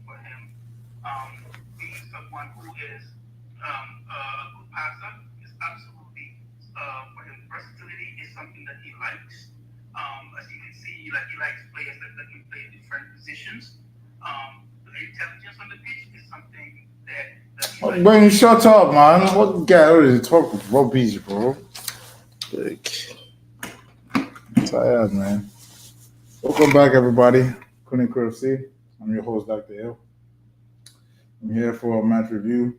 For him, being someone who is a good passer is absolutely for him. Versatility is something that he likes. As you can see, like he likes players that can play different positions. The intelligence on the pitch is something that he likes. When you shut up, man. What guy already talk rubbish, bro? Like, tired, man. Welcome back, everybody. Clinic C. I'm your host, Dr. L. I'm here for a match review.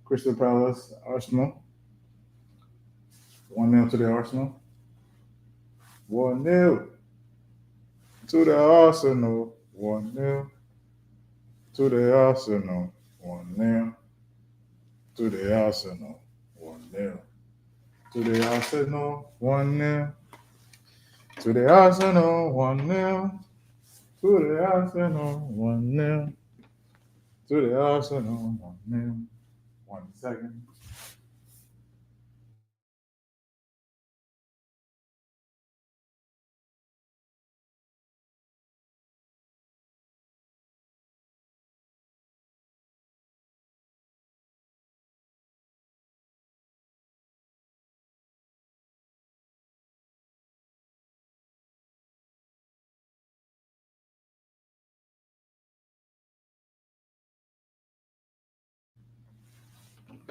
Crystal Palace, Arsenal. 1-0 to the Arsenal. 1-0 to the Arsenal. 1-0 to the Arsenal. 1-0 to the Arsenal. 1-0 to the Arsenal. 1-0 to the Arsenal. 1-0 to the Arsenal. 1-0 to the Arsenal. 1-0. 1 second.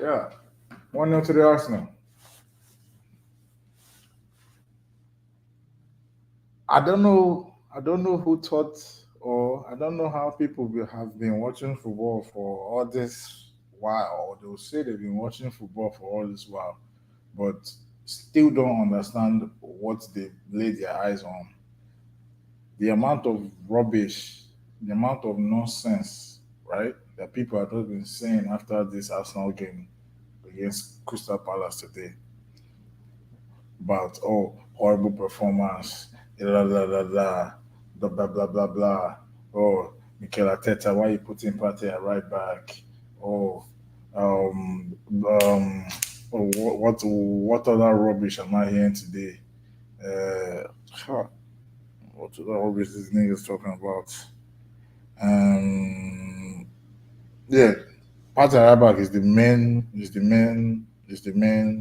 Yeah. 1-0 to the Arsenal. I don't know who thought, or I don't know how people have been watching football for all this while, or they'll say they've been watching football for all this while, but still don't understand what they laid their eyes on. The amount of rubbish, the amount of nonsense, right, that people have just been saying after this Arsenal game against Crystal Palace today about, oh, horrible performance, blah blah blah blah blah blah blah blah blah. Oh, Mikel Arteta, why you putting Partey at right back? Oh, um, um, oh, what other rubbish am I hearing today? Huh, what other rubbish this nigga's talking about? Um, yeah, Partey at right back is the main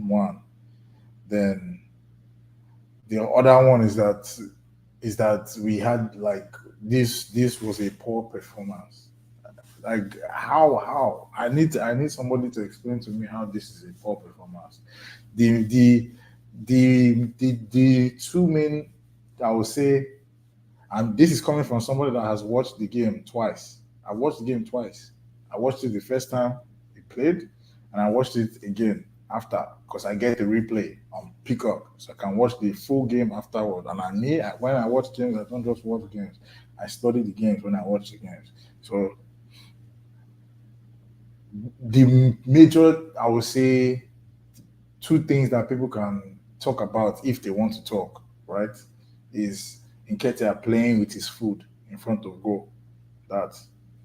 one. Then the other one is that we had like this was a poor performance. Like how I need somebody to explain to me how this is a poor performance. The two main, I would say, and this is coming from somebody that has watched the game twice. I watched the game twice. I watched it the first time he played, and I watched it again after because I get the replay on pickup, so I can watch the full game afterward. And when I watch games, I don't just watch games. I study the games when I watch the games. So the major, I would say, two things that people can talk about if they want to talk, right, is Nketiah playing with his food in front of goal. That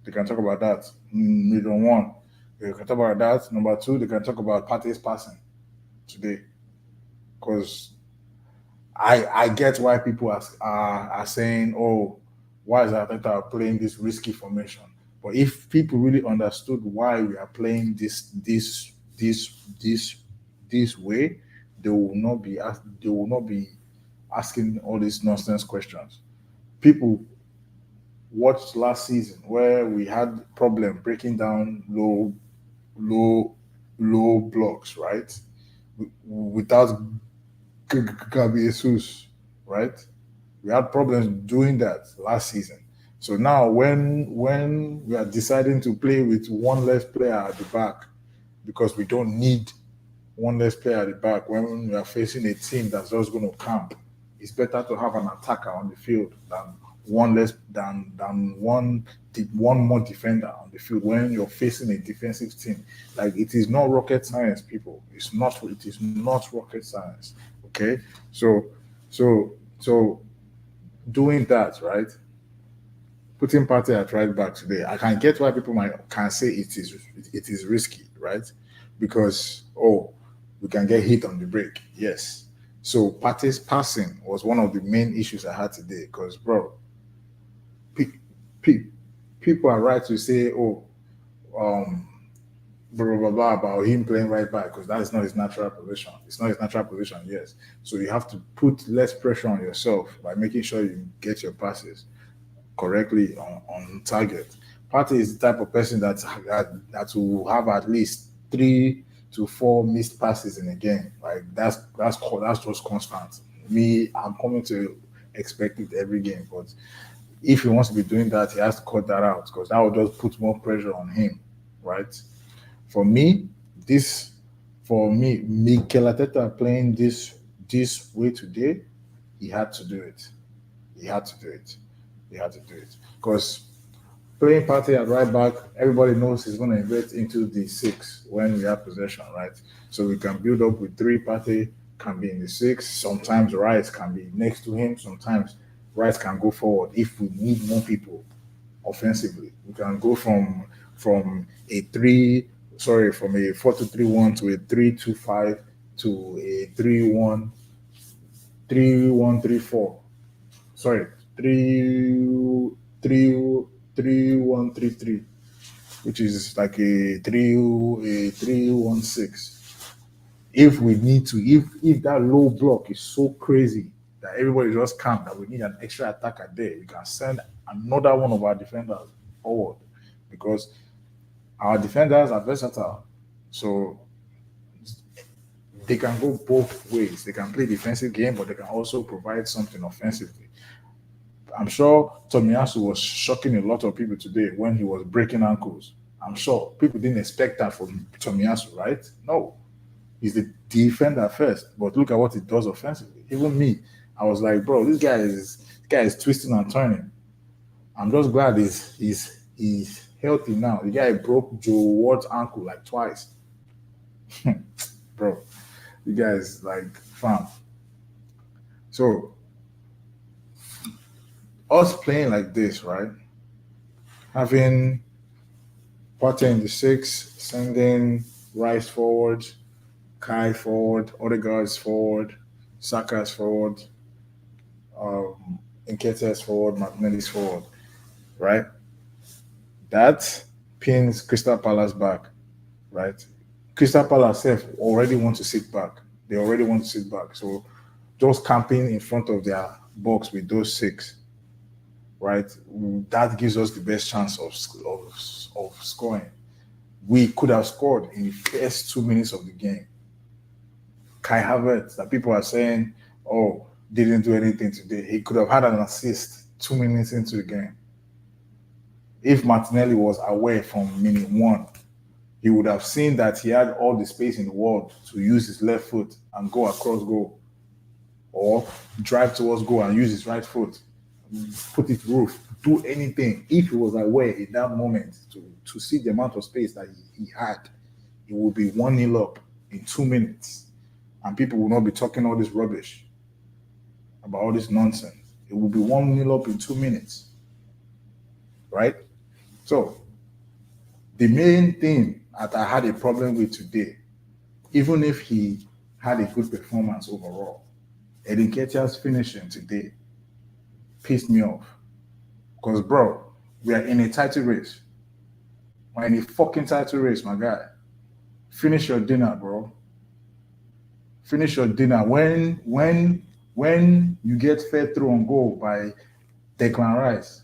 they can talk about that. Number one, they can talk about that. Number two, they can talk about Partey's passing today, because I get why people are saying, oh, why is Arteta playing this risky formation? But if people really understood why we are playing this this way, they will not be asking all these nonsense questions. People watched last season where we had problem breaking down low low blocks, right? Without Gabi Jesus, right? We had problems doing that last season. So now when we are deciding to play with one less player at the back because we don't need one less player at the back when we are facing a team that's just going to camp it's better to have an attacker on the field than one less than one more defender on the field when you're facing a defensive team. Like it is not rocket science, people. It is not rocket science. Okay, so so doing that, right? Putting Partey at right back today, I can get why people might can say it is risky, right? Because we can get hit on the break. Yes. So Partey's passing was one of the main issues I had today. Because bro, pe- pe- people are right to say, um, blah blah blah blah about him playing right back because that is not his natural position. It's not his natural position. Yes. So you have to put less pressure on yourself by making sure you get your passes correctly on target. Partey is the type of person that will have at least 3 to 4 missed passes in a game. Like that's just constant. Me, I'm coming to expect it every game, but if he wants to be doing that, he has to cut that out because that will just put more pressure on him, right? For me, this for me, Mikel Arteta playing this way today, he had to do it. He had to do it. He had to do it because playing Partey at right back, everybody knows he's going to invert into the six when we have possession, right? So we can build up with three. Partey can be in the six. Sometimes Rice can be next to him. Sometimes Rice can go forward if we need more people offensively. We can go from a three, sorry, from a 4-2-3-1 to a 3-2-5 to a 3-1-3-1-3-4. Sorry, three, 3-1-3-3, which is like a 3-1-6. If we need to, if that low block is so crazy that everybody just calm that we need an extra attacker there, we can send another one of our defenders forward because our defenders are versatile. So they can go both ways. They can play defensive game, but they can also provide something offensively. I'm sure Tomiyasu was shocking a lot of people today when he was breaking ankles. I'm sure people didn't expect that from Tomiyasu, right? No, he's the defender first, but look at what he does offensively. Even me, I was like, bro, this guy is twisting and turning. I'm just glad he's healthy now. The guy broke Joe Ward's ankle like twice, bro. The guy is like fam. So us playing like this, right? Having Partey in the six, sending Rice forward, Kai forward, Odegaard's forward, Saka's forward, Nketiah's forward, Martinelli's forward, right? That pins Crystal Palace back, right? Crystal Palace self already want to sit back. They already want to sit back. So just camping in front of their box with those six, right? That gives us the best chance of scoring. We could have scored in the first 2 minutes of the game. Kai Havertz, that people are saying, oh, didn't do anything today. He could have had an assist 2 minutes into the game. If Martinelli was away from minute one, he would have seen that he had all the space in the world to use his left foot and go across goal or drive towards goal and use his right foot, put it roof, do anything. If he was aware in that moment to see the amount of space that he had, it would be 1-0 up in 2 minutes. And people will not be talking all this rubbish about all this nonsense. It will be 1-0 up in 2 minutes, right? So the main thing that I had a problem with today, even if he had a good performance overall, Edin Nketiah's finishing today pissed me off. Because, bro, we are in a title race. We're in a fucking title race, my guy. Finish your dinner, bro. Finish your dinner. When you get fed through on goal by Declan Rice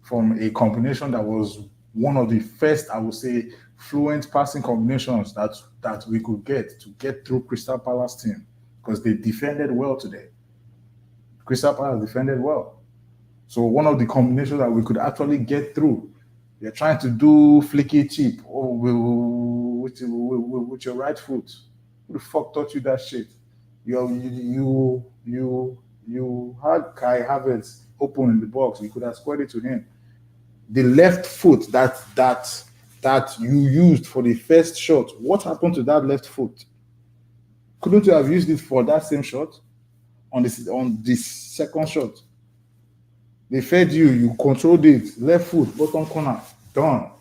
from a combination that was one of the first, I would say, fluent passing combinations that we could get to get through Crystal Palace team because they defended well today. Crystal Palace defended well. So one of the combinations that we could actually get through, they're trying to do flicky chip with your right foot. Who the fuck taught you that shit? You had Kai Havertz open in the box. You could have squared it to him. The left foot that you used for the first shot. What happened to that left foot? Couldn't you have used it for that same shot on this second shot? They fed you. You controlled it. Left foot, bottom corner, done.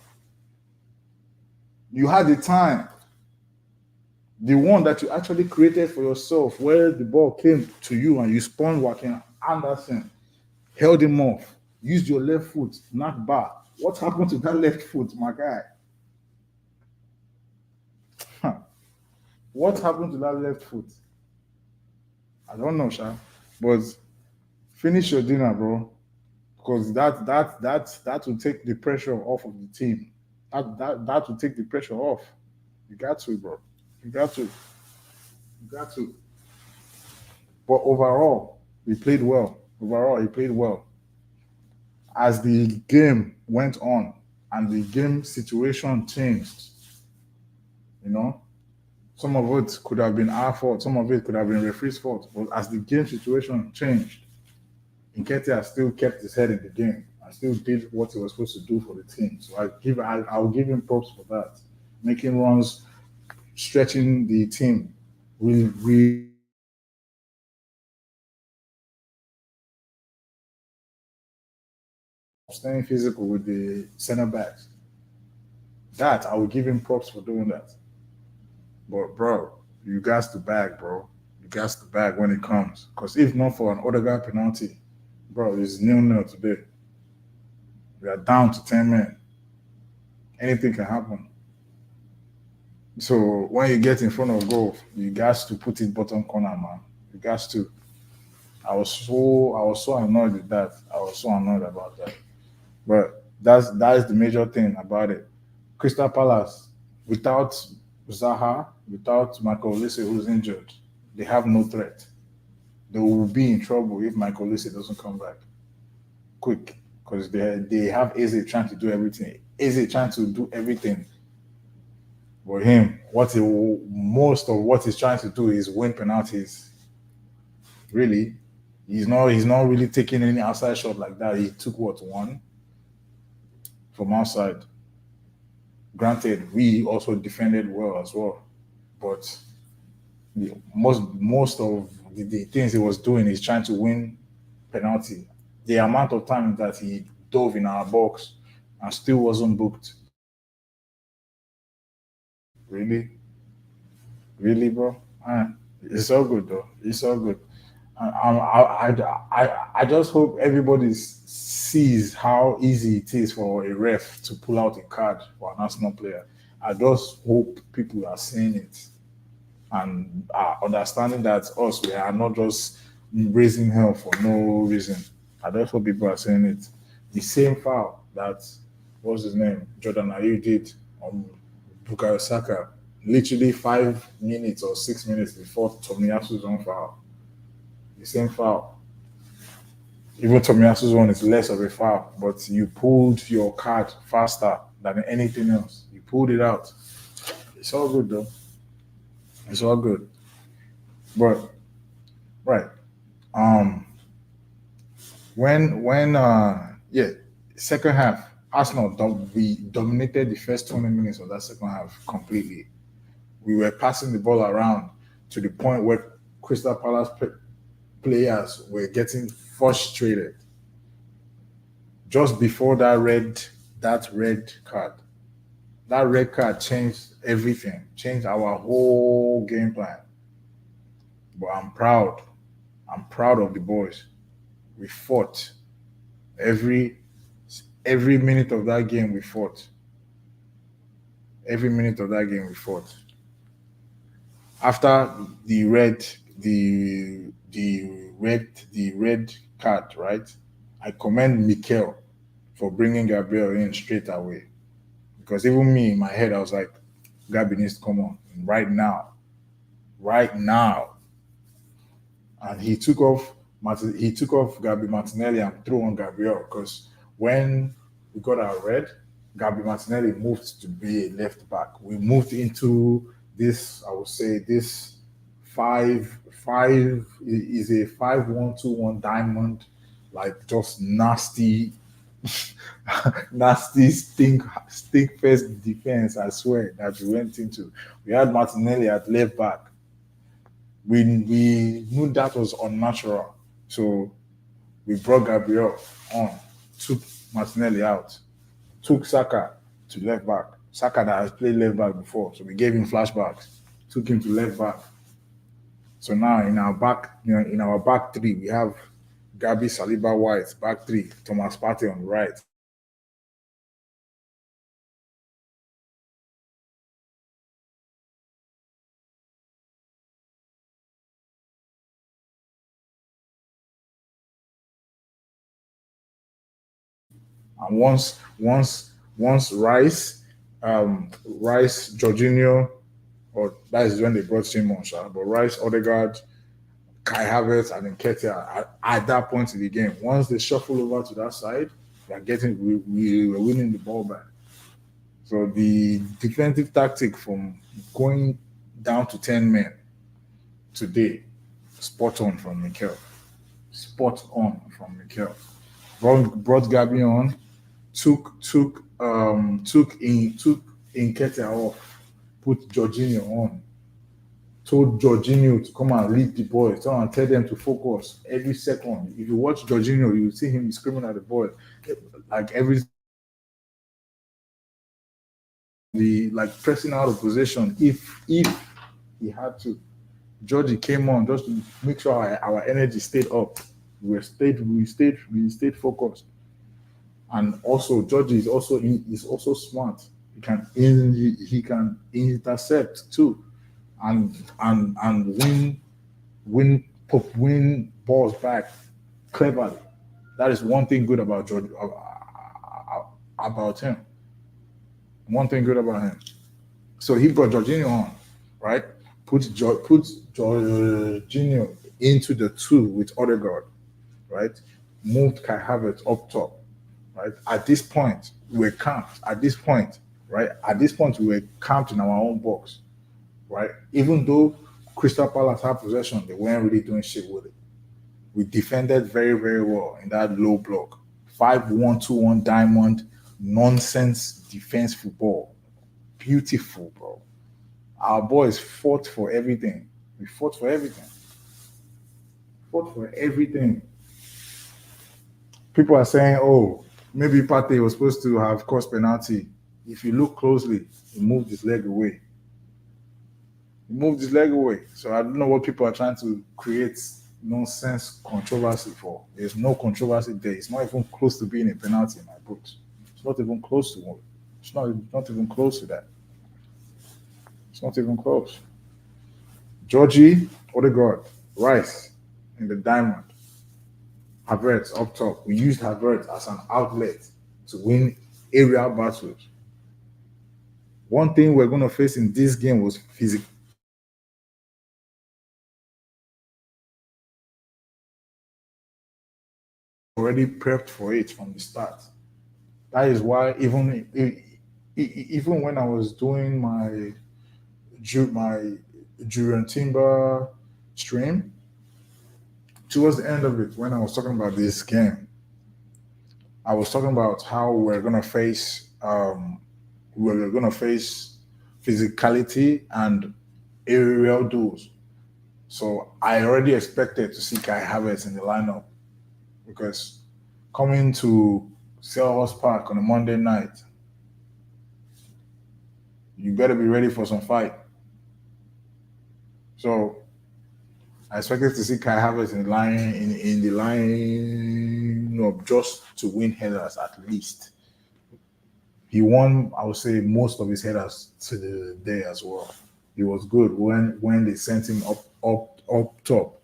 You had the time. The one that you actually created for yourself, where the ball came to you and you spun Joaquin Anderson, held him off, used your left foot, knocked back. What happened to that left foot, my guy? Huh. What happened to that left foot? I don't know, Sha. But finish your dinner, bro. Because that will take the pressure off of the team. That will take the pressure off. You got to, bro. You got to. You got to. But overall, he played well. Overall, he played well. As the game went on and the game situation changed, you know, some of it could have been our fault, some of it could have been referee's fault. But as the game situation changed, Nketiah still kept his head in the game and still did what he was supposed to do for the team. So I'll give him props for that. Making runs, stretching the team, we staying physical with the center backs. That I will give him props for doing that. But bro, you got to bag, bro. You got to bag when it comes. Because if not for an Odegaard penalty, bro, it's 0-0 today. We are down to 10 men. Anything can happen. So when you get in front of goal, you got to put it bottom corner, man. You got to. I was so annoyed with that. I was so annoyed about that. But that is the major thing about it. Crystal Palace, without Zaha, without Michael Olise, who's injured, they have no threat. They will be in trouble if Michael Olise doesn't come back quick because they have Eze trying to do everything. Eze trying to do everything for him. Most of what he's trying to do is win penalties. Really, he's not really taking any outside shot like that. He took what one from outside. Granted, we also defended well as well, but most of the things he was doing is trying to win penalty. The amount of time that he dove in our box and still wasn't booked. Really, really, bro. It's all good though. It's all good. I just hope everybody sees how easy it is for a ref to pull out a card for an Arsenal player. I just hope people are seeing it and are understanding that us, we are not just raising hell for no reason. I just hope people are saying it. The same foul that, what's his name, Jordan Ayew did on Bukayo Saka, literally 5 minutes or 6 minutes before Tomiyasu's own foul. The same foul. Even Tomiyasu's one is less of a foul, but you pulled your card faster than anything else. You pulled it out. It's all good though. It's all good. But right. Um when second half, Arsenal we dominated the first 20 minutes of that second half completely. We were passing the ball around to the point where Crystal Palace players were getting frustrated just before that red card. That red card changed everything, changed our whole game plan. But I'm proud. I'm proud of the boys. We fought every every minute of that game. We fought every minute of that game. We fought. After the red, the red card, right? I commend Mikel for bringing Gabriel in straight away because even me in my head, I was like, Gabi needs to come on right now, right now. And he took off Gabi Martinelli and threw on Gabriel because when we got our red, Gabi Martinelli moved to be a left back. We moved into this, I would say, this 5 is a 5-1-2-1 diamond, like just nasty, nasty stink first defense. I swear that we went into. We had Martinelli at left back. We knew that was unnatural, so we brought Gabriel on, took Martinelli out, took Saka to left back. Saka that has played left back before, so we gave him flashbacks, took him to left back. So now in our back three, we have Gabi, Saliba, White, back three, Thomas Partey on the right. And once Rice, Jorginho, or that is when they brought Simon, but Rice, Odegaard, Kai Havertz, and then Ketia at that point in the game. Once they shuffle over to that side, we were winning the ball back. So the defensive tactic from going down to 10 men today, spot on from Mikel. Spot on from Mikel. Brought Gabi on, took Nketiah off, put Jorginho on, told Jorginho to come and lead the boys, and tell them to focus every second. If you watch Jorginho, you see him screaming at the boy, like every the like pressing out of position if he had to. Georgie came on just to make sure our energy stayed up. We stayed focused. And also Georgie is also smart. He can intercept too, and win balls back cleverly. That is one thing good about George about him. One thing good about him. So he brought Jorginho on, right? Put Jorginho into the two with Odegaard, right? Moved Kai Havertz up top, right? At this point, we were camped. At this point, right? At this point, we were camped in our own box, right? Even though Crystal Palace had possession, they weren't really doing shit with it. We defended very, very well in that low block. 5-1-2-1 diamond, nonsense defense football. Beautiful, bro. Our boys fought for everything. We fought for everything. Fought for everything. People are saying, oh, maybe Partey was supposed to have caused penalty. If you look closely, he moved his leg away. He moved his leg away. So I don't know what people are trying to create nonsense controversy for. There's no controversy there. It's not even close to being a penalty in my books. It's not even close to one. It's not even close to that. It's not even close. Georgie, Odegaard, Rice in the diamond. Havertz up top. We used Havertz as an outlet to win aerial battles. One thing we're going to face in this game was physical. Already prepped for it from the start. That is why even when I was doing my Jurien Timber stream, towards the end of it, when I was talking about this game, I was talking about how we're gonna face physicality and aerial duels. So I already expected to see Kai Havertz in the lineup because coming to Selhurst Park on a Monday night, you better be ready for some fight. So I expected to see Kai Havertz in the line just to win headers at least. He won, I would say, most of his headers to the day as well. He was good when they sent him up top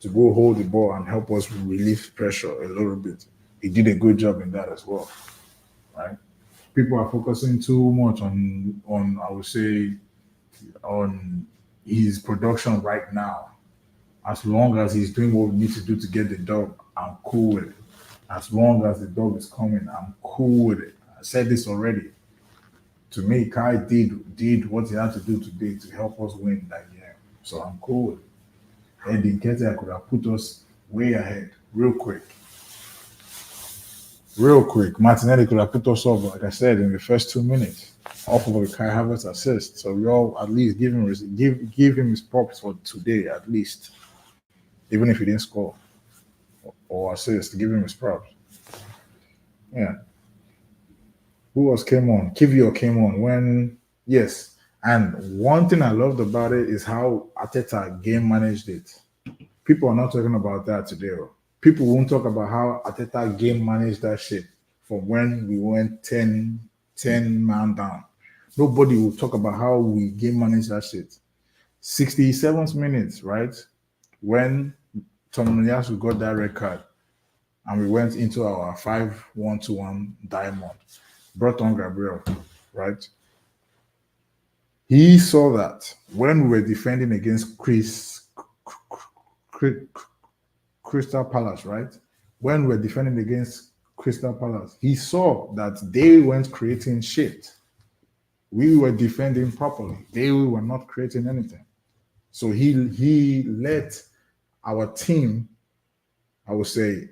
to go hold the ball and help us relieve pressure a little bit. He did a good job in that as well, right? People are focusing too much on I would say on his production right now. As long as he's doing what we need to do to get the dog, I'm cool with it. As long as the dog is coming, I'm cool with it. I said this already. To me, Kai did what he had to do today to help us win that game. So I'm cool with it. Eddie Nketiah could have put us way ahead real quick. Real quick. Martinelli could have put us up, like I said, in the first 2 minutes off of a Kai Havertz assist. So we all at least give him his props for today, at least. Even if he didn't score or assist, give him his props. Yeah. Who else came on? Kivio came on when yes. And one thing I loved about it is how Ateta game managed it. People are not talking about that today. Oh. People won't talk about how Ateta game managed that shit from when we went 10 man down. Nobody will talk about how we game managed that shit. 67th minute, right? When Tomiyasu got that red card and we went into our 5-1-2-1 diamond, brought on Gabriel, right? He saw that when we were defending against Crystal Palace, right? When we were defending against Crystal Palace, he saw that they weren't creating shit. We were defending properly. They were not creating anything. So he let our team, I would say,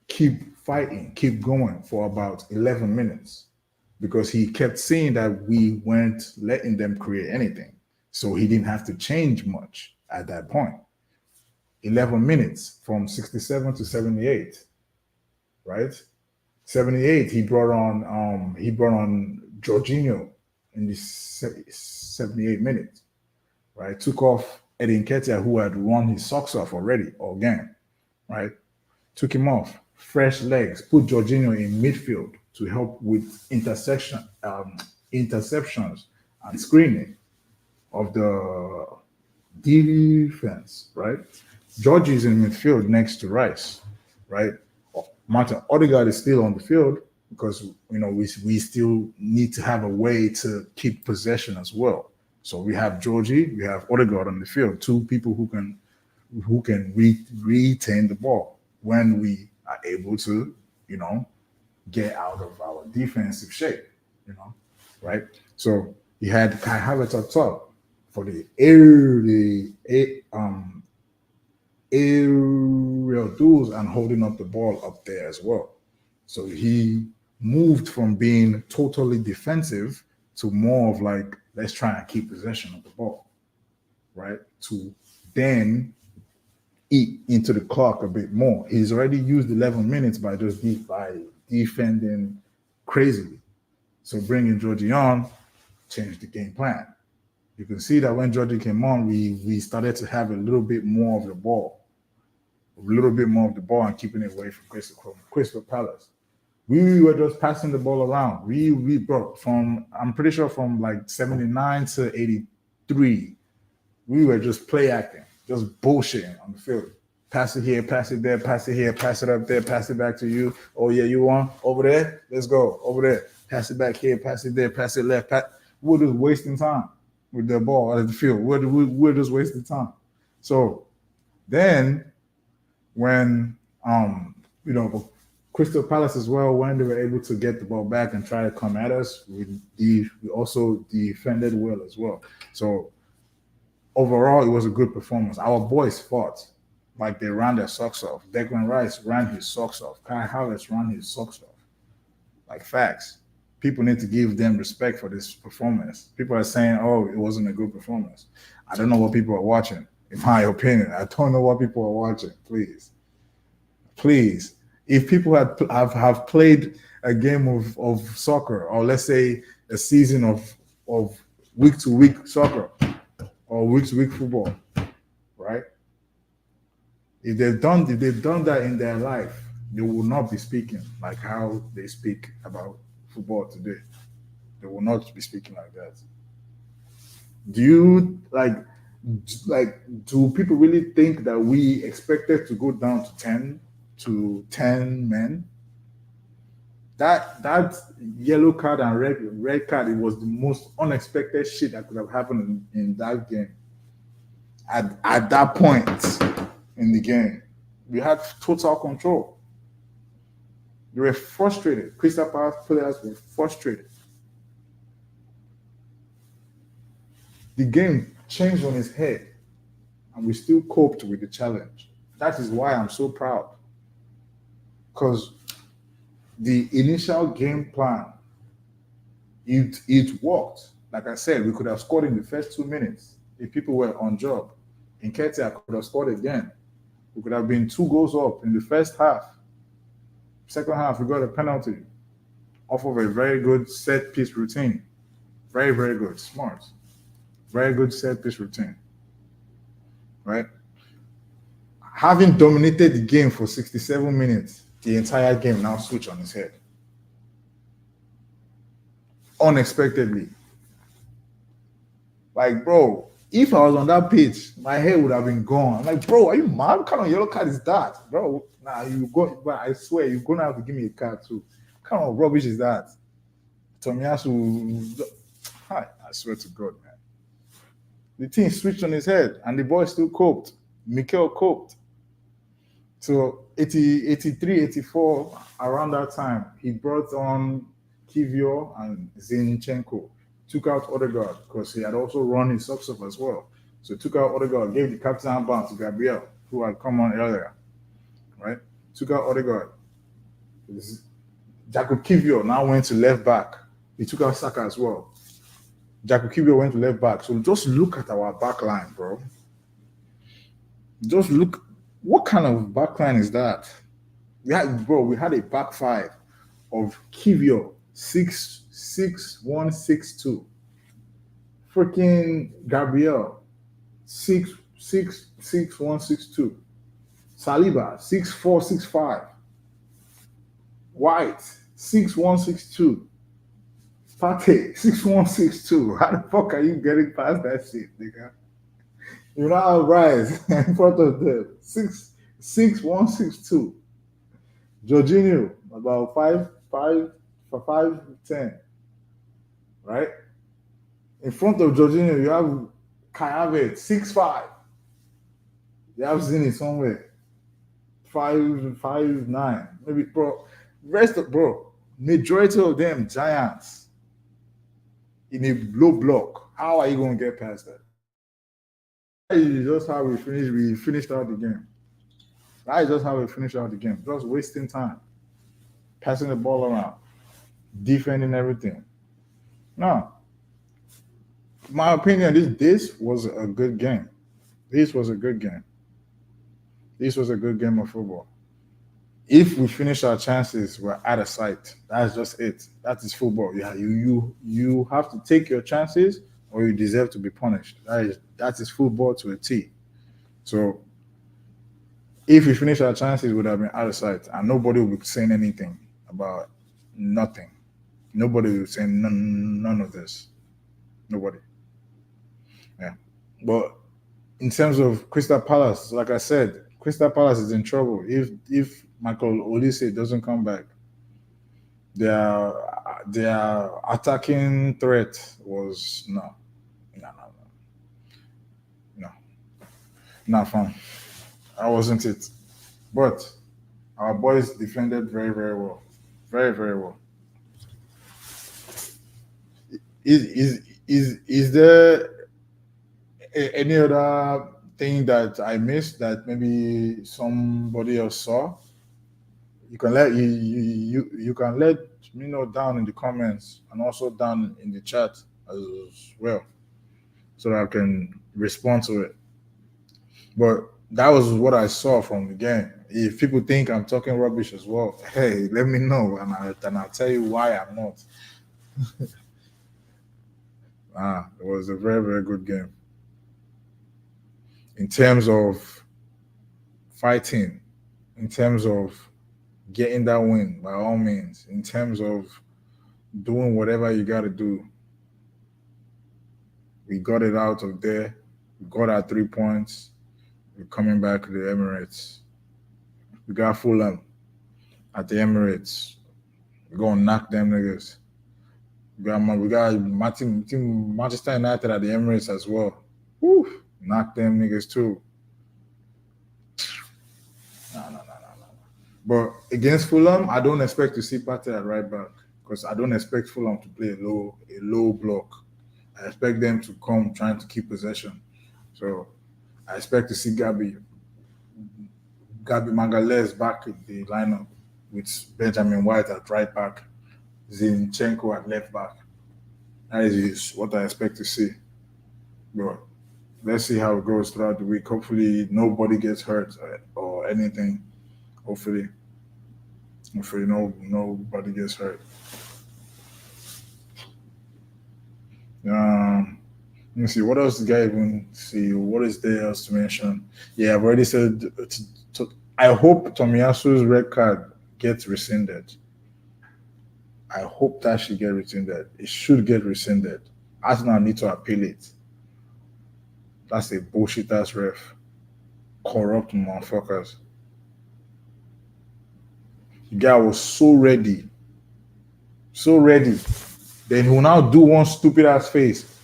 keep fighting, keep going for about 11 minutes because he kept seeing that we weren't letting them create anything. So he didn't have to change much at that point. 11 minutes from 67 to 78, right? 78, he brought on Jorginho in the 78 minutes, right? Took off Eddie Nketiah, who had run his socks off already all game, right? Took him off, fresh legs, put Jorginho in midfield to help with interceptions and screening of the defense, right? George is in midfield next to Rice, right? Martin Odegaard is still on the field because we still need to have a way to keep possession as well. So we have Georgie, we have Odegaard on the field, two people who can retain the ball when we are able to, get out of our defensive shape, right? So he had Kai Havertz up top for the aerial duels and holding up the ball up there as well. So he moved from being totally defensive to more of like, let's try and keep possession of the ball, right? To then eat into the clock a bit more. He's already used 11 minutes by by defending crazily. So bringing Georgie on changed the game plan. You can see that when Georgie came on, we started to have a little bit more of the ball, and keeping it away from Crystal Palace. We were just passing the ball around. We brought I'm pretty sure from like 79 to 83, we were just play acting, just bullshitting on the field. Pass it here, pass it there, pass it here, pass it up there, pass it back to you. Oh yeah, you want over there? Let's go over there. Pass it back here, pass it there, pass it left. We're just wasting time with the ball at the field. We're just wasting time. So then when Crystal Palace as well, when they were able to get the ball back and try to come at us, we also defended well as well. So overall, it was a good performance. Our boys fought like they ran their socks off. Declan Rice ran his socks off. Kai Havertz ran his socks off. Like facts. People need to give them respect for this performance. People are saying, "Oh, it wasn't a good performance." I don't know what people are watching. In my opinion, I don't know what people are watching. Please, if people have played a game of soccer, or let's say a season of week to week soccer or week to week football, right? If they've done that in their life, they will not be speaking like how they speak about football today. They will not be speaking like that. Do you do people really think that we expected to go down to 10 men? That yellow card and red card, it was the most unexpected shit that could have happened in that game. At that point in the game, we had total control. They were frustrated. Crystal Palace players were frustrated. The game changed on its head, and we still coped with the challenge. That is why I'm so proud. Because the initial game plan, it worked. Like I said, we could have scored in the first 2 minutes if people were on job. Nketiah could have scored again. We could have been 2 goals up in the first half. Second half, we got a penalty off of a very good set piece routine. Very, very good. Smart. Very good set piece routine. Right? Having dominated the game for 67 minutes, the entire game now switched on its head. Unexpectedly. Like, bro, if I was on that pitch, my head would have been gone. I'm like, bro, are you mad? What kind of yellow card is that? Bro, nah, you go, but I swear, you're going to have to give me a card too. What kind of rubbish is that? Tomiyasu, I swear to God, man. The team switched on his head and the boy still coped. Mikel coped. So 80, 83, 84, around that time, he brought on Kivio and Zinchenko. Took out Odegaard because he had also run his socks off as well. So took out Odegaard, gave the captain armband to Gabriel, who had come on earlier, right? Took out Odegaard. Jacob Kivio now went to left back. He took out Saka as well. Jacob Kivio went to left back. So just look at our back line, bro. Just look. What kind of back line is that? We had a back five of Kivio, 6'1", 6'2". Freaking Gabriel, 6'1", 6'2". Saliba, 6'4", 6'5". White, 6'1", 6'2". Pate, 6'1", 6'2". How the fuck are you getting past that shit, nigga? You now rise in front of them. 6'1", 6'2". Jorginho, about 5'10", right? In front of Jorginho, you have Kai Havertz, 6'5". You have Zini somewhere, 5'9". Maybe, bro. Majority of them giants in a low block. How are you going to get past that? That is just how we finished. We finished out the game. That is just how we finished out the game. Just wasting time, passing the ball around, defending everything. No, my opinion, this was a good game. This was a good game. This was a good game of football. If we finish our chances, we're out of sight. That's just it. That is football. Yeah, you have to take your chances, or you deserve to be punished. That is football to a T. So if we finish our chances, we would have been out of sight, and nobody will be saying anything about nothing. Nobody will say none of this. Nobody. Yeah. But in terms of Crystal Palace, like I said, Crystal Palace is in trouble. If Michael Olise doesn't come back, their attacking threat was no, no, not fun. That wasn't it. But our boys defended very, very well, very, very well. Is there any other thing that I missed that maybe somebody else saw? You can let me know down in the comments and also down in the chat as well, so that I can respond to it. But that was what I saw from the game. If people think I'm talking rubbish as well, hey, let me know and I'll tell you why I'm not. It was a very, very good game. In terms of fighting, in terms of getting that win by all means, in terms of doing whatever you got to do. We got it out of there. We got our 3 points. We're coming back to the Emirates. We got Fulham at the Emirates. We're going to knock them niggas. We got Manchester United at the Emirates as well. Woo, knock them niggas too. No. But against Fulham, I don't expect to see Partey at right back because I don't expect Fulham to play a low block. I expect them to come trying to keep possession. So I expect to see Gabi Magales back in the lineup with Benjamin White at right back, Zinchenko at left back. That is what I expect to see. But let's see how it goes throughout the week. Hopefully, nobody gets hurt or anything. Hopefully, hopefully nobody gets hurt. Um, Let me see. What else did I even see? What is there else to mention? Yeah, I've already said. I hope Tomiyasu's red card gets rescinded. I hope that should get rescinded. It should get rescinded. Arsenal need to appeal it. That's a bullshit ass ref. Corrupt motherfuckers. The guy was so ready. So ready. Then he will now do one stupid ass face.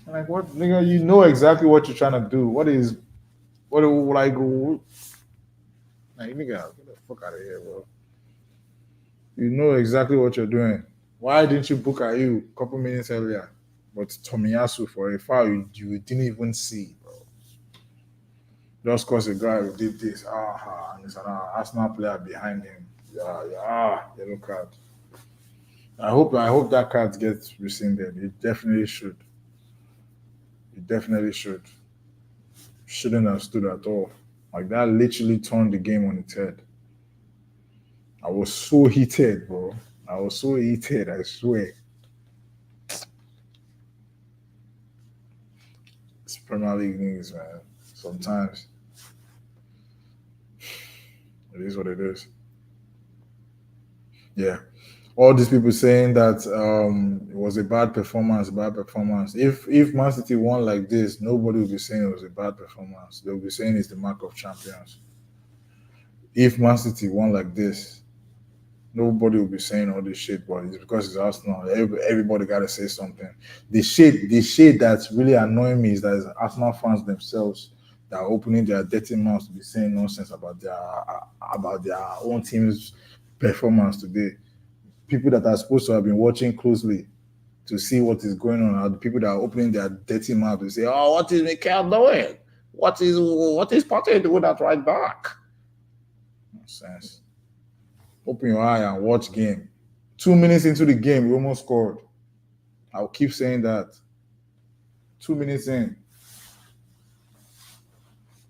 I'm like, what nigga, you know exactly what you're trying to do. What like nigga, get the fuck out of here, bro. You know exactly what you're doing. Why didn't you book at you a couple minutes earlier? But Tomiyasu for a foul you didn't even see, bro. Just cause a guy who did this, and there's an Arsenal player behind him. Yeah, yeah, yellow card. I hope that card gets rescinded. It definitely should. It definitely should. Shouldn't have stood at all. Like that literally turned the game on its head. I was so heated, bro. I was so heated, I swear. It's Premier League news, man. Sometimes it is what it is. Yeah. All these people saying that it was a bad performance, bad performance. If Man City won like this, nobody will be saying it was a bad performance. They'll be saying it's the mark of champions. If Man City won like this, nobody will be saying all this shit, but it's because it's Arsenal. Everybody got to say something. The shade that's really annoying me is that it's Arsenal fans themselves that are opening their dirty mouths to be saying nonsense about their own team's performance today. People that are supposed to have been watching closely to see what is going on are the people that are opening their dirty mouth to say, "Oh, what is Mikel doing? What is Partey doing at right back?" Nonsense. Open your eye and watch game. 2 minutes into the game, we almost scored. I'll keep saying that. 2 minutes in,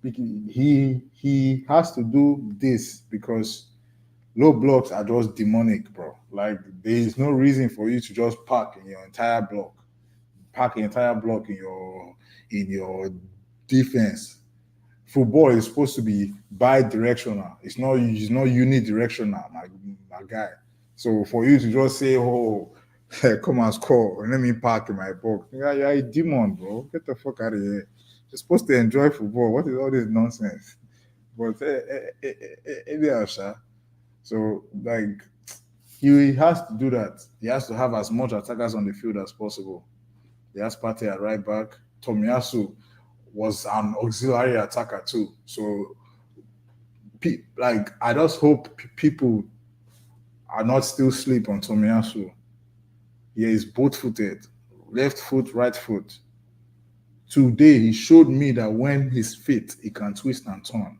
he has to do this because low blocks are just demonic, bro. Like there is no reason for you to just park in your entire block, park your entire block in your defense. Football is supposed to be bi-directional. It's not unidirectional, my guy. So for you to just say, "Oh, come and score," and let me park in my box, you're a demon, bro. Get the fuck out of here. You're supposed to enjoy football. What is all this nonsense? But anyhow, sha. So like he has to do that. He has to have as much attackers on the field as possible. He has Partey at right back. Tomiyasu was an auxiliary attacker too. So like I just hope people are not still sleep on Tomiyasu. He is both footed, left foot, right foot. Today he showed me that when he's fit, he can twist and turn.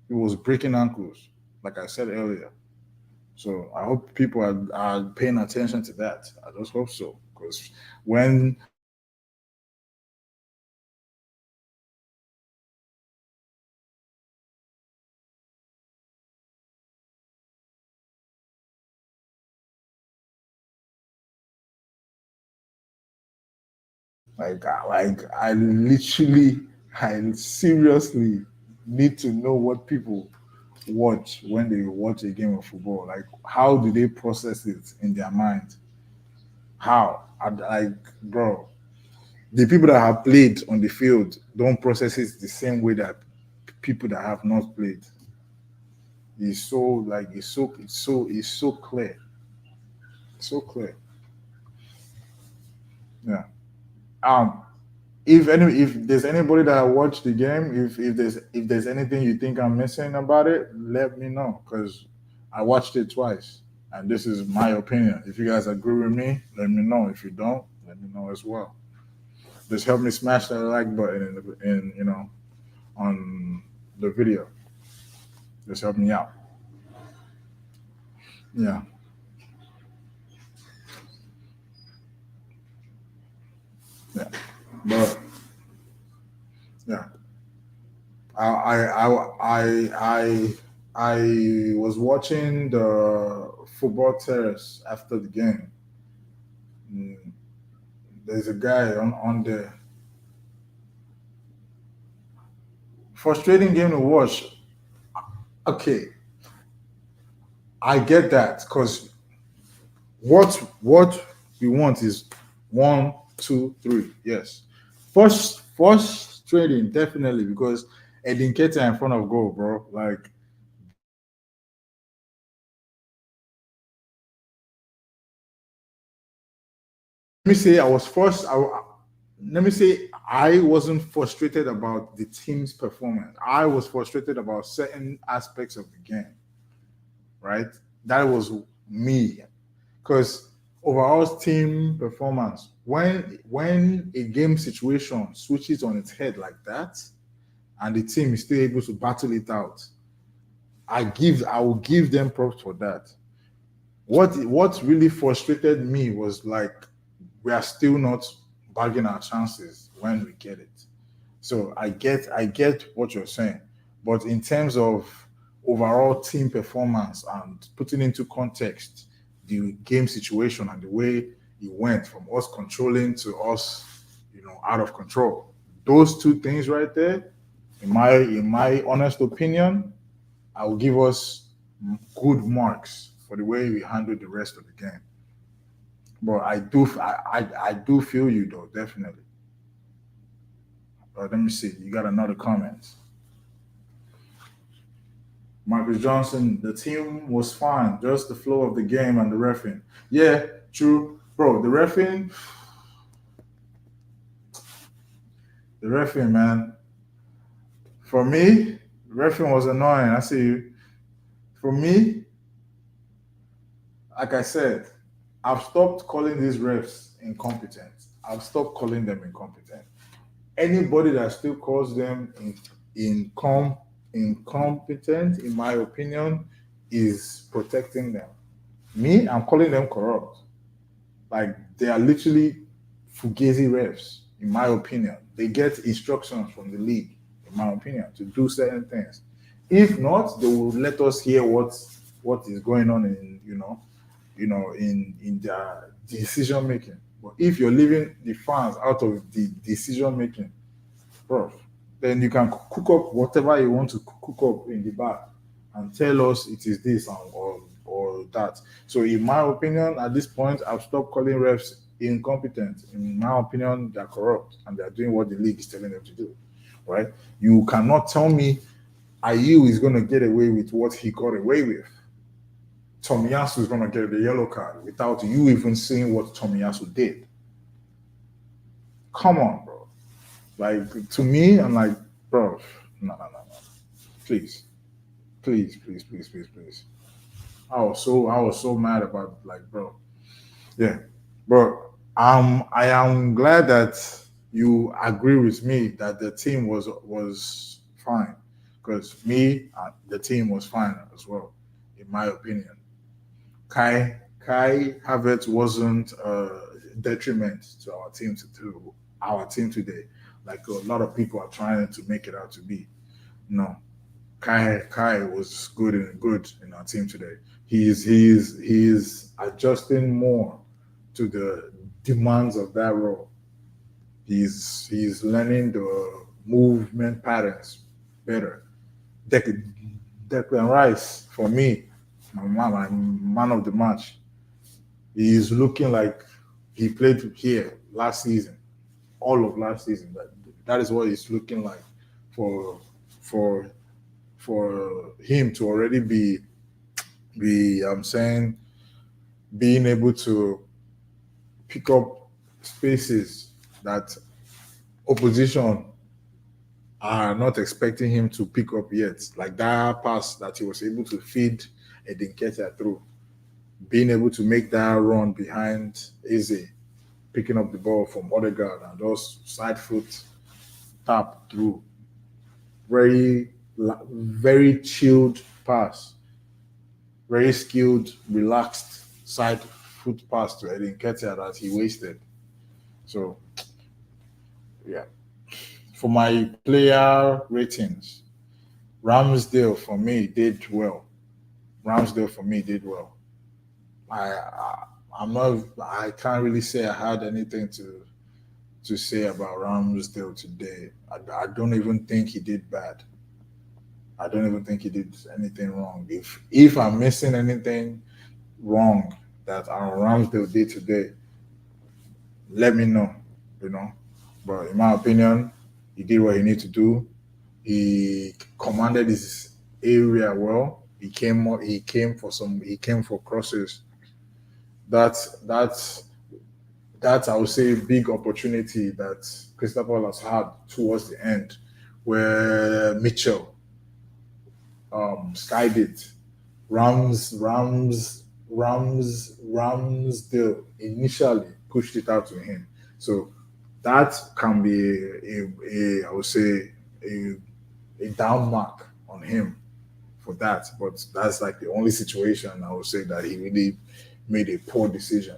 He was breaking ankles, like I said earlier. So I hope people are paying attention to that. I just hope so. Because when I seriously need to know what people watch when they watch a game of football. Like, how do they process it in their mind? How? Bro, the people that have played on the field don't process it the same way that people that have not played. It's so clear. So clear. Yeah. Um, if there's anybody that watched the game, if there's anything you think I'm missing about it, let me know because I watched it twice and this is my opinion. If you guys agree with me, let me know. If you don't, let me know as well. Just help me smash that like button in on the video. Just help me out. Yeah, yeah. But yeah, I was watching the football terrace after the game. Mm, There's a guy on the frustrating game to watch. Okay, I get that because what we want is one, two, three. Yes, first trading definitely because Edin Ketia in front of goal, bro. Like let me say, I was first. Let me say, I wasn't frustrated about the team's performance. I was frustrated about certain aspects of the game. Right, that was me because overall team performance when a game situation switches on its head like that and the team is still able to battle it out, I will give them props for that. What really frustrated me was like we are still not bagging our chances when we get it. So I get what you're saying, but in terms of overall team performance and putting into context the game situation and the way it went from us controlling to us, out of control, those two things right there, in my honest opinion, I will give us good marks for the way we handled the rest of the game. But I do feel you though, definitely. Let me see. You got another comment. Marcus Johnson, the team was fine, just the flow of the game and the refing. Yeah, true. Bro, the refing, man. For me, the refing was annoying. I see you. For me, like I said, I've stopped calling these refs incompetent. I've stopped calling them incompetent. Anybody that still calls them incom, incompetent, in my opinion, is protecting them. Me, I'm calling them corrupt. Like they are literally fugazi refs, in my opinion. They get instructions from the league, in my opinion, to do certain things. If not, they will let us hear what is going on in in their decision making. But if you're leaving the fans out of the decision making, bro, then you can cook up whatever you want to cook up in the back and tell us it is this or that. So, in my opinion, at this point, I've stopped calling refs incompetent. In my opinion, they're corrupt and they're doing what the league is telling them to do. Right? You cannot tell me Ayu is going to get away with what he got away with. Tomiyasu is going to get the yellow card without you even seeing what Tomiyasu did. Come on, bro. Like to me, I'm like, bro, no. Please, please. I was so mad about like, bro. Yeah, bro. I am glad that you agree with me that the team was fine, because me, the team was fine as well, in my opinion. Kai Havertz wasn't a detriment to our team today, like a lot of people are trying to make it out to be. No, Kai was good in our team today. He's adjusting more to the demands of that role. He's learning the movement patterns better. Dec- Declan Rice, for me, my man of the match. He's looking like he played here last season, all of last season. That is what he's looking like for for for him to already be I'm saying, being able to pick up spaces that opposition are not expecting him to pick up yet. Like that pass that he was able to feed Edin Ketia through, being able to make that run behind Eze. picking up the ball from Odegaard and just side foot tap through. Very chilled pass, very skilled, relaxed side foot pass to Edin Ketia that he wasted. So yeah, for my player ratings, Ramsdale for me did well. Ramsdale for me did well. I I'm not. I can't really say I had anything to say about Ramsdale today. I don't even think he did bad. I don't even think he did anything wrong. If I'm missing anything wrong that Aaron Ramsdale did today, let me know. You know, but in my opinion, he did what he needed to do. He commanded his area well. He came for crosses. That's that's I would say big opportunity that Crystal Palace had towards the end, where Mitchell skied it. Ramsdale initially pushed it out to him. So that can be a I would say a, a down mark on him for that. But that's like the only situation I would say that he really made a poor decision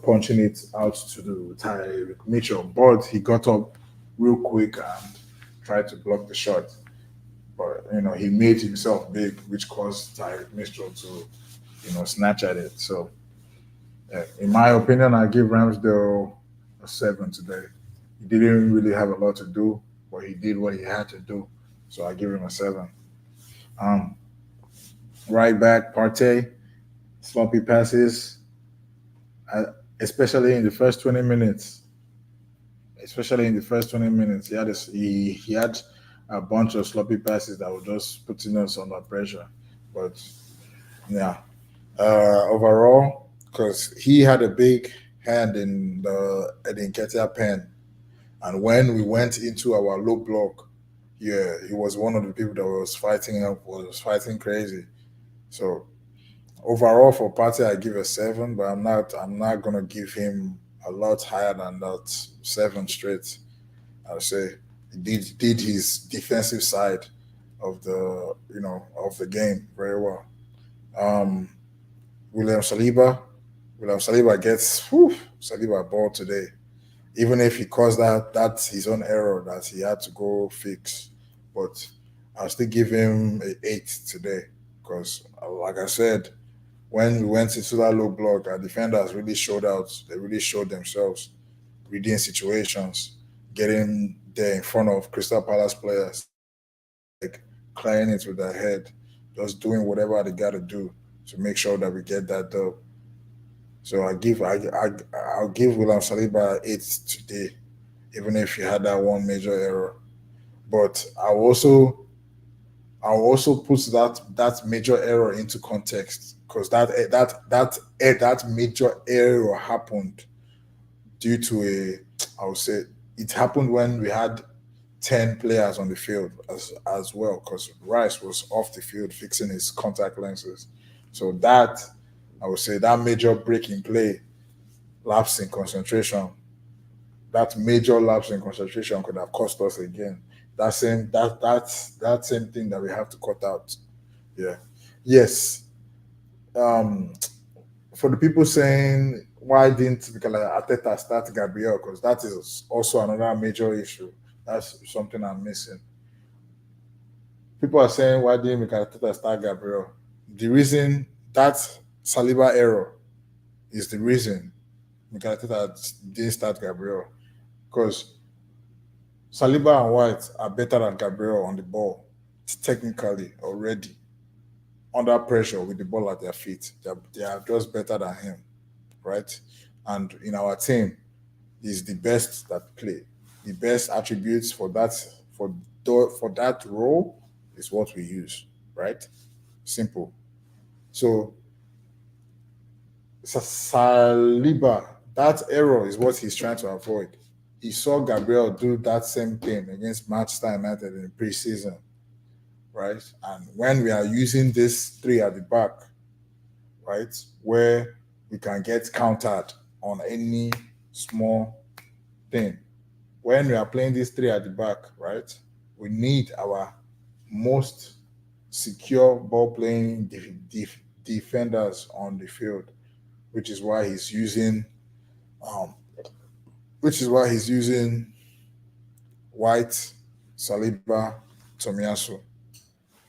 punching it out to the Tyreek Mitchell. But he got up real quick and tried to block the shot. But he made himself big, which caused Tyreek Mitchell to snatch at it. So in my opinion, I give Ramsdale a 7 today. He didn't really have a lot to do, but he did what he had to do. So I give him a 7. Um, right back, Partey, sloppy passes, uh, especially in the first 20 minutes. Especially in the first 20 minutes, he had a bunch of sloppy passes that were just putting us under pressure. But yeah, overall, because he had a big hand in the Nketiah pen, and when we went into our low block, yeah, he was one of the people that was fighting crazy. So overall for Partey, I give a 7, but I'm not gonna give him a lot higher than that 7 straight. I'll say he did his defensive side of the game very well. Um, William Saliba, William Saliba gets Saliba ball today. Even if he caused that's his own error that he had to go fix. But I'll still give him a 8 today because, like I said, when we went into that low block, our defenders really showed out. They really showed themselves, reading situations, getting there in front of Crystal Palace players, like clearing it with their head, just doing whatever they got to do to make sure that we get that dub. So I'll give William Saliba 8 today, even if he had that one major error. But I'll also put that major error into context because that major error happened due to I would say it happened when we had 10 players on the field as well because Rice was off the field fixing his contact lenses. So that I would say that major break in play, lapse in concentration, that major lapse in concentration could have cost us again. That same thing that we have to cut out. Yeah. Yes. Um, for the people saying why didn't Mikel Arteta start Gabriel, because that is also another major issue. That's something I'm missing. People are saying why didn't Mikel Arteta start Gabriel? The reason that Saliba error is the reason Mikel Arteta didn't start Gabriel, because Saliba and White are better than Gabriel on the ball technically already under pressure with the ball at their feet. They are just better than him, right? And in our team, is the best that play. The best attributes for for that role is what we use, right? Simple. So Saliba, that error is what he's trying to avoid. He saw Gabriel do that same thing against Manchester United in the preseason, right? And when we are using this three at the back, right, where we can get countered on any small thing. When we are playing these three at the back, right? We need our most secure ball playing defenders on the field, which is why he's using um, which is why he's using White, Saliba, Tomiyasu.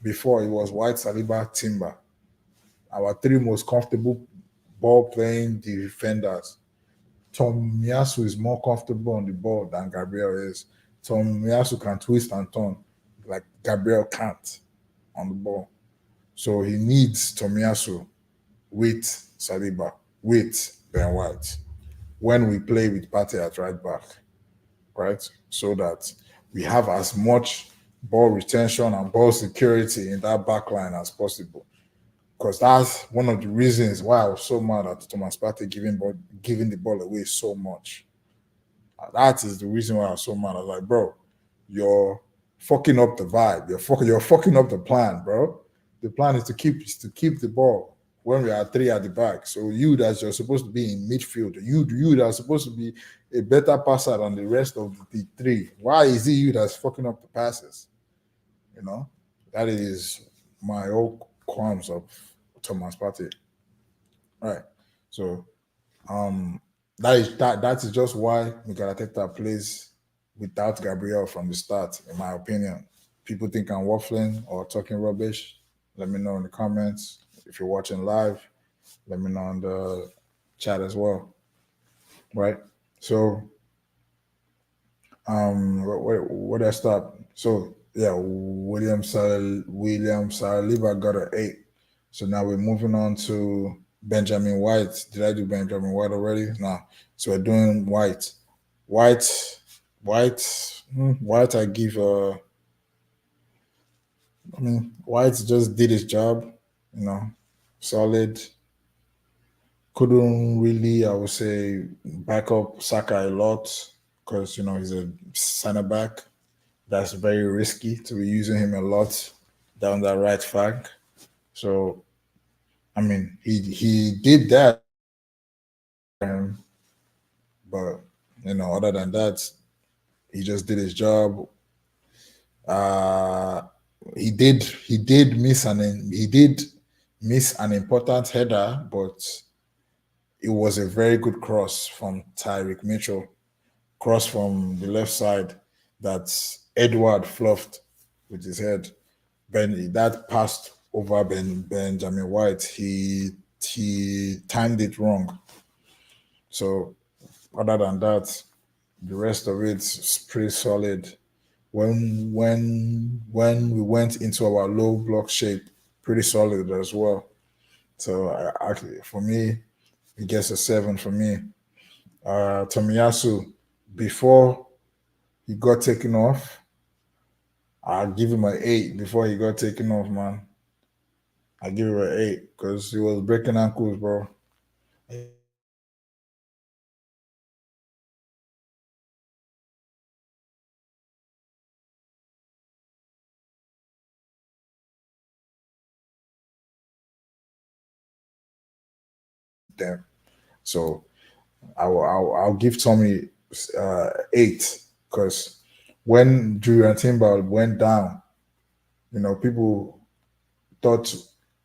Before it was White, Saliba, Timber. Our three most comfortable ball playing defenders. Tomiyasu is more comfortable on the ball than Gabriel is. Tomiyasu can twist and turn like Gabriel can't on the ball. So he needs Tomiyasu with Saliba, with Ben White when we play with Partey at right back, right? So that we have as much ball retention and ball security in that back line as possible. Because that's one of the reasons why I was so mad at Thomas Partey giving the ball away so much. That is the reason why I was so mad. I was like, bro, you're fucking up the vibe. You're fucking up the plan, bro. The plan is to keep the ball when we are three at the back. So you that you're supposed to be in midfield, you that are supposed to be a better passer than the rest of the three. Why is it you that's fucking up the passes? You know, that is my old qualms of Thomas Partey. Right. So that is just why Mikel Arteta plays without Gabriel from the start, in my opinion. People think I'm waffling or talking rubbish. Let me know in the comments. If you're watching live, let me know in the chat as well. Right. So where did I stop? So yeah, William Saliba got an 8. So now we're moving on to Benjamin White. Did I do Benjamin White already? No. So we're doing White. White, White. I give. I mean, White just did his job. You know, solid. Couldn't really, I would say, back up Saka a lot because he's a center back. That's very risky to be using him a lot down that right flank. So I mean, he did that, but other than that, he just did his job. Uh, he did miss an important header, but it was a very good cross from Tyreek Mitchell, cross from the left side that Edward fluffed with his head. That passed over Benjamin White. He timed it wrong. So other than that, the rest of it's pretty solid. When we went into our low block shape, pretty solid as well. So actually, for me, it gets a 7 for me. Tomiyasu, before he got taken off, I'll give him an 8 before he got taken off, man. I give him an 8 because he was breaking ankles, bro. Them. So I'll give Tommy 8 because when Julian Timber went down, people thought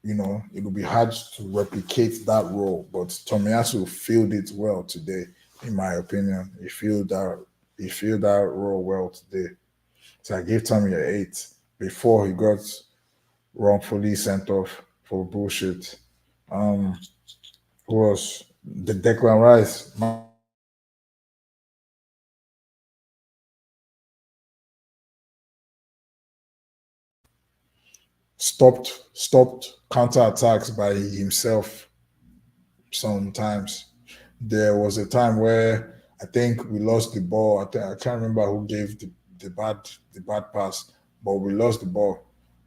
it would be hard to replicate that role, but Tomiyasu filled it well today, in my opinion. He filled that role well today. So I gave Tommy an 8 before he got wrongfully sent off for bullshit. Um, who was the Declan Rice? Stopped counterattacks by himself sometimes. There was a time where I think we lost the ball. I can't remember who gave the bad pass, but we lost the ball,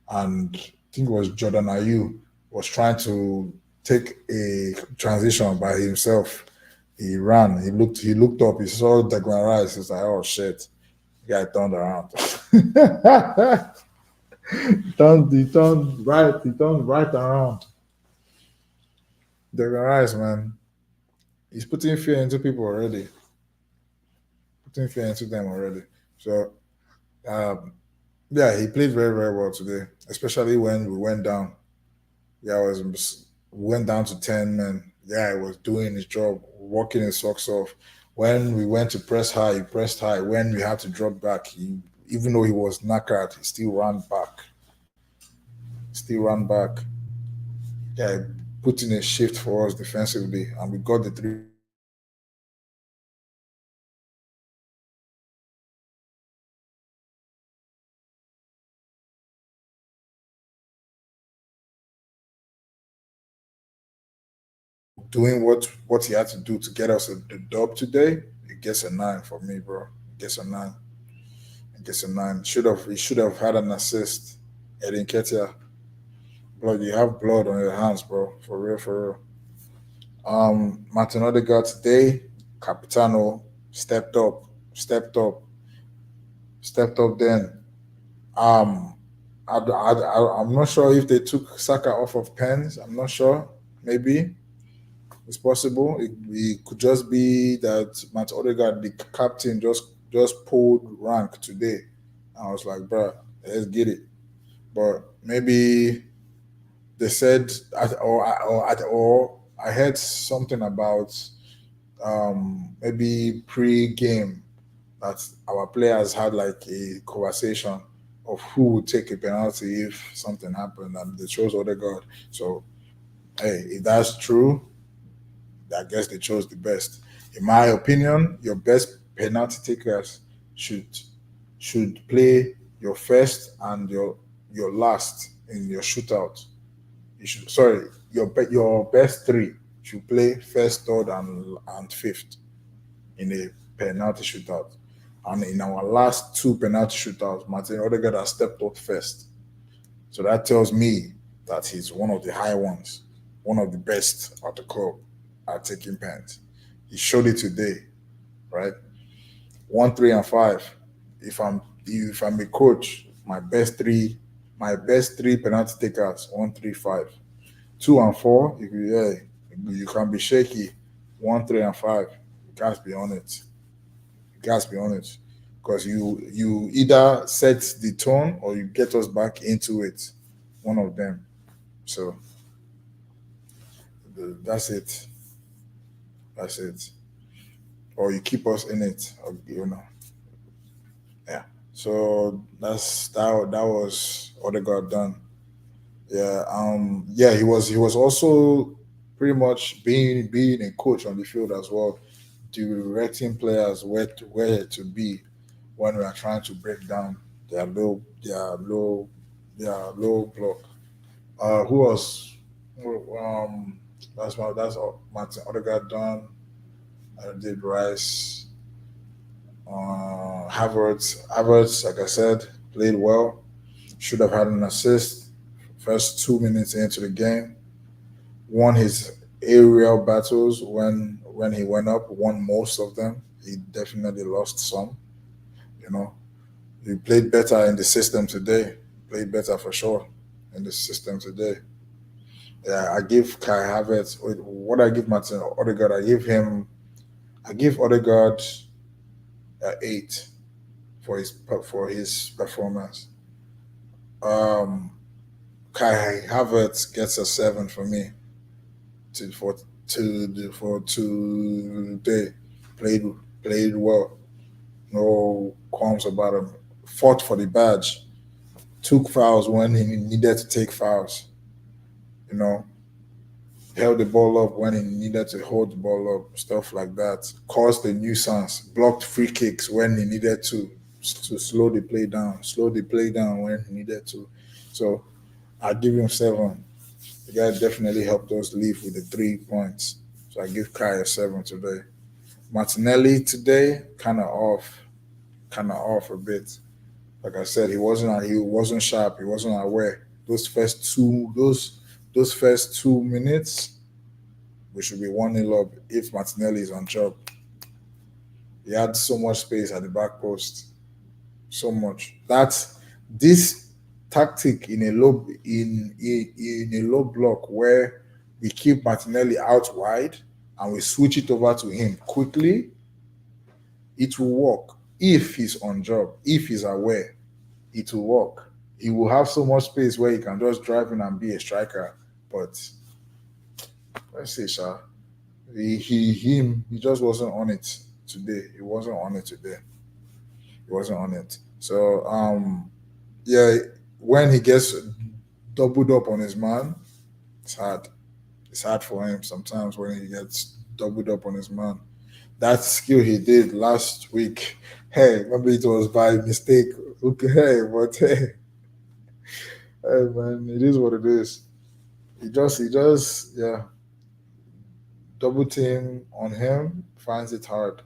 and I think it was Jordan Ayew was trying to take a transition by himself. He ran. He looked up. He saw Declan Rice. He's like, "Oh shit!" The guy turned around. He turned right. He turned right around. Declan Rice, man, he's putting fear into people already. putting fear into them already. So um, yeah, he played very very well today, especially when we went down. Yeah, I was went down to 10 men. Yeah, he was doing his job, working his socks off. When we went to press high, he pressed high. When we had to drop back, he even though he was knackered, he still ran back. Still ran back. Yeah, put in a shift for us defensively, and we got the 3 points. Doing what he had to do to get us the dub today, it gets a 9 for me, bro. It gets a 9. It gets a 9. He should have had an assist. Edin Ketia, blood, you have blood on your hands, bro. For real, for real. Martin Odegaard today, Capitano stepped up, stepped up, stepped up. Then, um, I'm not sure if they took Saka off of pens. I'm not sure. Maybe it's possible. It could just be that Matt Odegaard, the captain, just pulled rank today. I was like, bro, let's get it. But maybe they said, or I heard something about maybe pre-game that our players had like a conversation of who would take a penalty if something happened, and they chose Odegaard. So, hey, if that's true, I guess they chose the best. In my opinion, your best penalty takers should should play your first and your last in your shootout. You should, sorry, your best three should play first, third, and fifth in a penalty shootout. And in our last two penalty shootouts, Martin Odegaard has stepped up first. So that tells me that he's one of the high ones, one of the best at the club at taking pens. He showed it today, right? 1, 3, and 5. If I'm a coach, my best three penalty takers, 1, 3, 5. 2 and 4, you can be shaky. 1, 3, and 5. You guys be on it. You guys be on it. Because you either set the tone or you get us back into it. One of them. So that's it. That's it. Or you keep us in it. Or. Yeah. So that was Odegaard done. Yeah. Yeah. He was also pretty much being a coach on the field as well, directing players where to be when we are trying to break down their low block. Who else? That's all. Martin Odegaard done. I did Rice. Havertz, like I said, played well. Should have had an assist. First 2 minutes into the game, won his aerial battles when he went up. Won most of them. He definitely lost some. You know, he played better in the system today. Played better for sure in the system today. Yeah, I give Kai Havertz. What I give Martin Odegaard, I give Odegaard 8 for his performance. Um, Kai Havertz gets a 7 for me to for for today. Played played well. No qualms about him. Fought for the badge. Took fouls when he needed to take fouls. You know, held the ball up when he needed to hold the ball up. Stuff like that. Caused a nuisance. Blocked free kicks when he needed to slow the play down. Slow the play down when he needed to. So I give him 7. The guy definitely helped us leave with the 3 points. So I give Kai a 7 today. Martinelli today, kind of off a bit. Like I said, he wasn't sharp, he wasn't aware. Those first 2 minutes, we should be 1-0 up if Martinelli is on job. He had so much space at the back post. So much. That's this tactic in a low block where we keep Martinelli out wide and we switch it over to him quickly it will work if he's on job, if he's aware. It will work. He will have so much space where he can just drive in and be a striker. But let's say, Sha, he just wasn't on it today. He wasn't on it today. He wasn't on it. So yeah, when he gets doubled up on his man, it's hard. It's hard for him sometimes when he gets doubled up on his man. That skill he did last week, hey, maybe it was by mistake. Okay, hey, but hey, man, it is what it is. Yeah, double team on him finds it hard.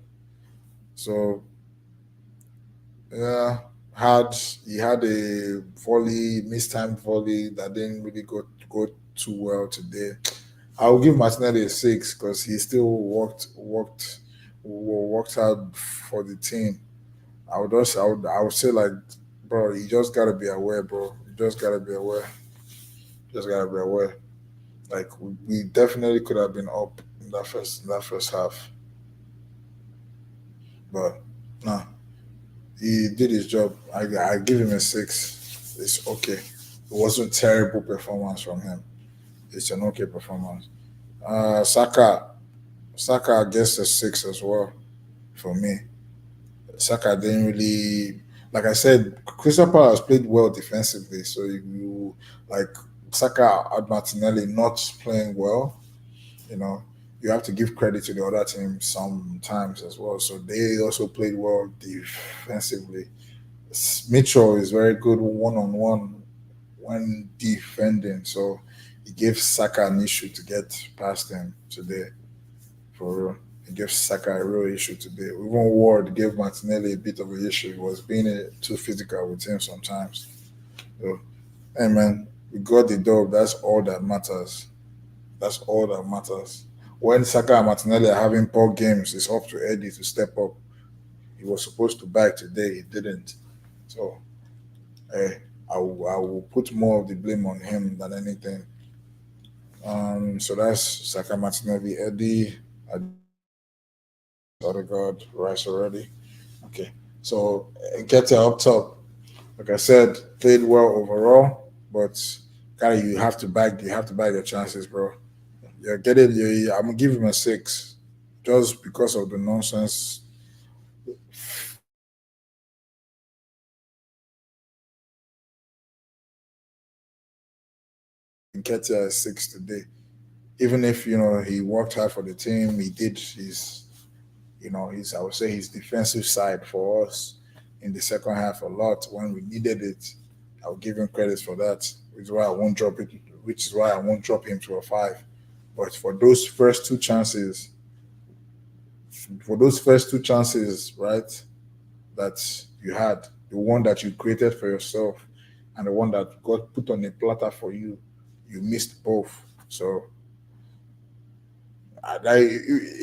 So yeah, had he had a volley, mistimed volley that didn't really go too well today. I will give Martinelli a six because he still worked hard for the team. I would say like, bro, you just gotta be aware, bro. You just gotta be aware. Just gotta be aware. Like we definitely could have been up in that first half, but nah, he did his job. I give him a six. It's okay. It wasn't terrible performance from him. It's an okay performance. Saka, Saka gets a six as well for me. Saka didn't really, like I said, Crystal Palace played well defensively. So you like Saka and Martinelli not playing well, you know, you have to give credit to the other team sometimes as well. So they also played well defensively. Mitchell is very good one on one when defending. So he gave Saka an issue to get past him today. For real. He gave Saka a real issue today. Even Ward gave Martinelli a bit of an issue. He was being too physical with him sometimes. So, hey man, we got the dub. That's all that matters. That's all that matters. When Saka and Martinelli are having poor games, it's up to Eddie to step up. He was supposed to back today, he didn't. So, hey, I will put more of the blame on him than anything. So that's Saka, Martinelli, Eddie, Odegaard, Rice already. Okay, so get up top. Like I said, played well overall, but kind of you have to bag your chances, bro. Yeah, get it. Yeah, I'm gonna give him a six, just because of the nonsense. Nketiah is six today. Even if he worked hard for the team, he did his I would say his defensive side for us in the second half a lot when we needed it. I'll give him credit for that. Which is why I won't drop it. Which is why I won't drop him to a five. But for those first two chances, right, that you had, the one that you created for yourself and the one that got put on a platter for you, you missed both. So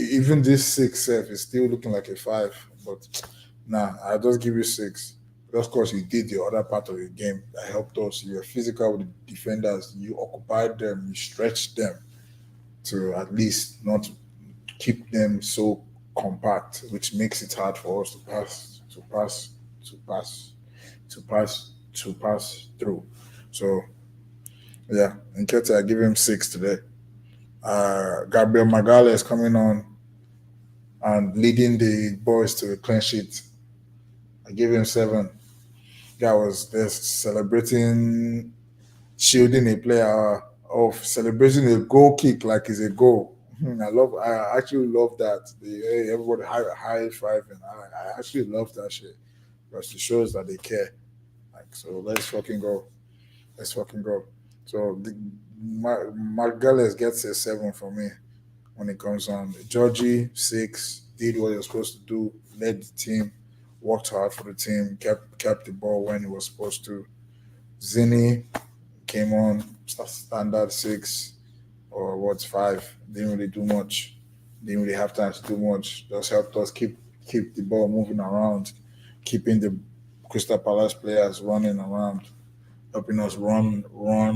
even this six self is still looking like a five. But nah, I'll just give you six. Just because you did the other part of the game that helped us. You were physical with the defenders. You occupied them. You stretched them to at least not keep them so compact, which makes it hard for us to pass through. So yeah, in Keta, I give him six today. Gabriel Magalhaes coming on and leading the boys to a clean sheet. I give him seven. Guy was there celebrating, shielding a player of celebrating a goal kick like it's a goal. I actually love that. Everybody high five, and I actually love that shit because it shows that they care. Like, so let's fucking go. Let's fucking go. So Margales gets a seven for me when it comes on. Georgie six, did what he was supposed to do, led the team, worked hard for the team, kept the ball when he was supposed to. Zini came on, standard six or what's five. Didn't really do much. Didn't really have time to do much. Just helped us keep the ball moving around, keeping the Crystal Palace players running around, helping us run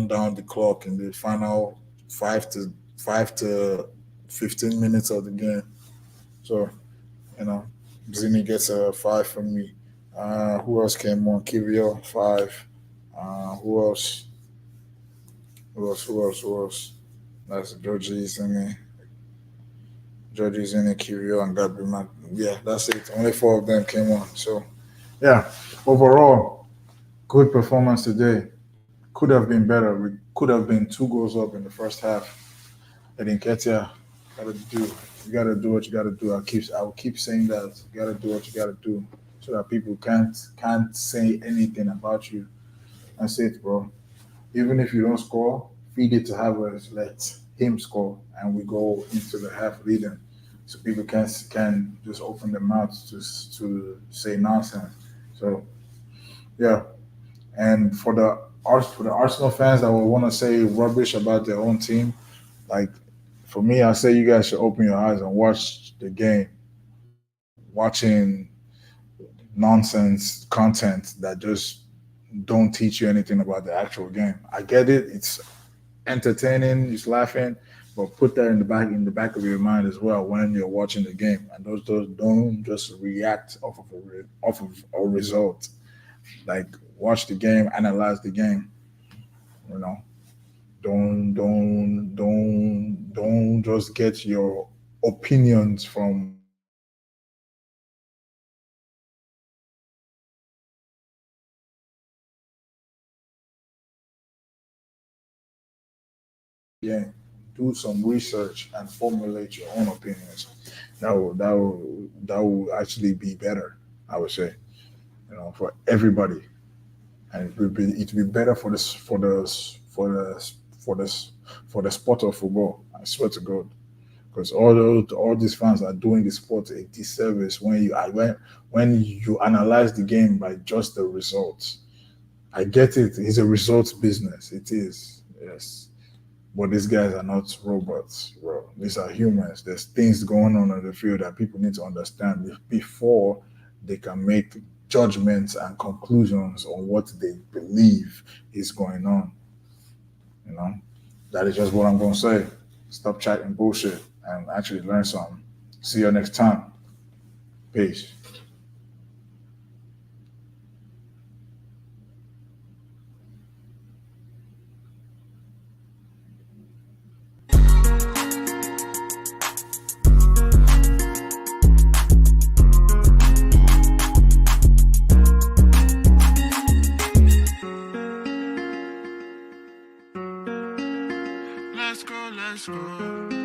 down the clock in the final 5 to 15 minutes of the game. So, you know, Zini gets a 5 from me. Who else came on? Kivio, 5. Who else? Who else? Who else? Who else? That's Georgie Zini. Georgie Zini, Kivio, and Gabriel. Yeah, that's it. Only four of them came on. So, yeah, overall, good performance today. Could have been better. We could have been 2 goals up in the first half. And then Ketia, gotta do you gotta do what you gotta do. I will keep saying that. You gotta do what you gotta do so that people can't say anything about you. That's it, bro. Even if you don't score, feed it to Havertz, let him score, and we go into the half leading. So people can just open their mouths to say nonsense. So yeah, and for the Arsenal fans that will want to say rubbish about their own team, like for me, I say you guys should open your eyes and watch the game. Watching nonsense content that just don't teach you anything about the actual game. I get it; it's entertaining, it's laughing, but put that in the back of your mind as well when you're watching the game. And those don't just react off of a result. Like watch the game, analyze the game. You know, don't just get your opinions from yeah, do some research and formulate your own opinions. That will actually be better, I would say, for everybody, and it will be better for the sport of football. I swear to God, because all these fans are doing the sport a disservice when you analyze the game by just the results. I get it; it's a results business. It is, yes. But these guys are not robots, bro. These are humans. There's things going on the field that people need to understand before they can make judgments and conclusions on what they believe is going on. You know, that is just what I'm going to say. Stop chatting bullshit and actually learn something. See you next time. Peace. Let's go, let's go.